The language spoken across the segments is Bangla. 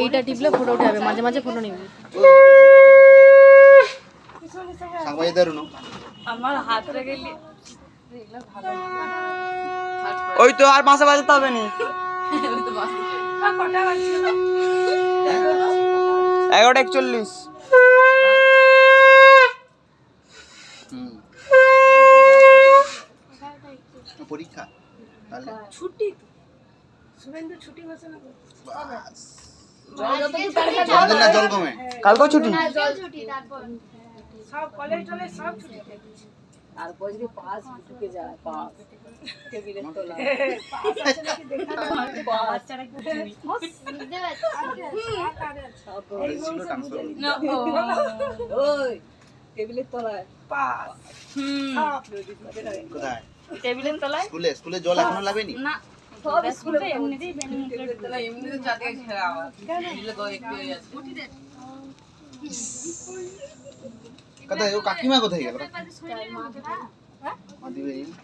এইটা টিপলে ফটো উঠে যাবে, মাঝে মাঝে ফটো নিবি। সাংবাই দারুন আমার হাত রেখে ওই তো আর বাসা বাজাতে হবে না। 11:41। পরীক্ষা তাহলে ছুটি তো শুভেন্দু ছুটি হচ্ছে না বাস জল না জল কমে কালকেও ছুটি। জল ছুটি তারপর সব কলেজ টলেজ সব ছুটি তারপর যদি পাস ঢুকে যায়, পাস টেবিলের তলা পাস আছে নাকি দেখা বাচ্চারা কি চিনি বুঝতে পারছি ছিল ট্রান্সফার না। ওই টেবিলের তলায় পাস কোথায় টেবিলের তলায় স্কুলে জল এখনো লাগেনি না, সব স্কুলে এমনিতেই টেবিলের তলায় এমনিতে জাতীয় খেলা আবার দিলে গো একটু হয়ে যাচ্ছে। কোথায় ও কাকিমা কোথায় গেল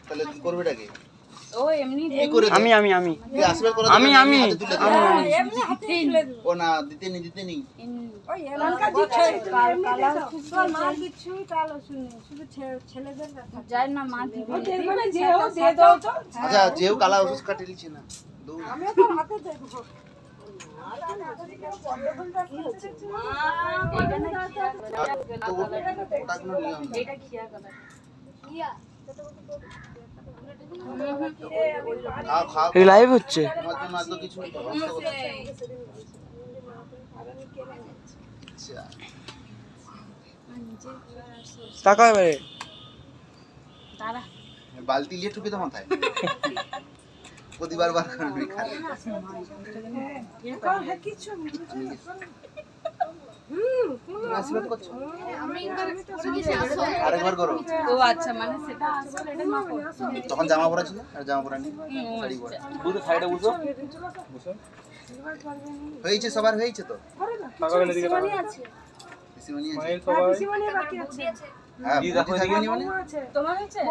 তাহলে কি করবে এটাকে ও এমনি কি করে আমি আমি আমি কি আসবে করে আমি আমি হাতে তুলে দাও। এমনি হাতে তুলে দেব ও না দিতে নি ওই এলাকা দিচ্ছে কালা সব মার দিচ্ছি কালো শুনে শুধু ছেলেদের কথা যাই না মা দিবে মানে যে ও দিয়ে দাও তো আচ্ছা যেও কালা ওষুধ কাটে লিছে না দৌ আমি তো হাতে দেব তো ওটা কোনো নিয়ম নেই। এটা খিয়া কথা খাও খাও এই লাইভ হচ্ছে। তোমার জন্য এত কিছু ব্যবস্থা করতে আচ্ছা টাকা এবারে দাঁড়া বালতি নিয়ে ঠুকে দাও মাথায় প্রতিবার বার করবি খালি এখন কিছু তুমি আশীর্বাদ করছো আমি আরেকবার করো ও আচ্ছা, মানে সেটা আসলে এটা না করো। তখন জামা পরা ছিল আর জামা পরা নেই শাড়ি পরা বুঝো সাইডে বুঝো হয়েছে সবার হয়েছে তো আছে পিসিমণি আছে পিসিমণি বাকি আছে হ্যাঁ দিদি থাকবে নি মানে আছে তোমার হয়েছে?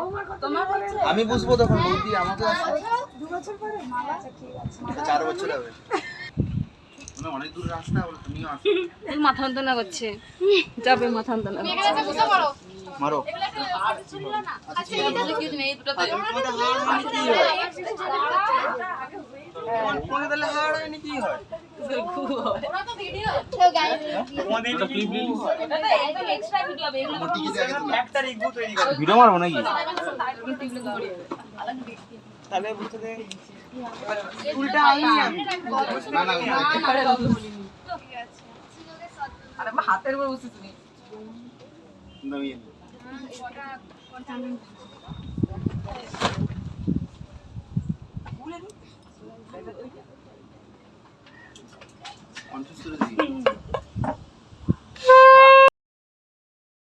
তোমার হয়েছে? আমি বুঝবো তখন বৌদি আমাকে আসবে 2 বছর পরে আচ্ছা ঠিক আছে 4 বছর হবে মানে অনেক দূর রাস্তা বলে তুমিও আসো মাথা যন্ত্রণা করছে, যাবে মাথা যন্ত্রণা মারো আচ্ছা এটা কি নেই দুটো তো ফোনে দিলে হাড় হয় নাকি হয়? তোমাদের এটা ক্লিপ দিলি এটা তো একদম এক্সট্রা ভিডিও হবে, এগুলো মোটি কি আগে তুমি একটা রিগু তৈরি করে ভিডিও মারবো নাকি? তাহলে বুঝতে দে উল্টা আমি না না আরে মা হাতের উপর বসে তুমি নমিয়ে অন্তঃস্থ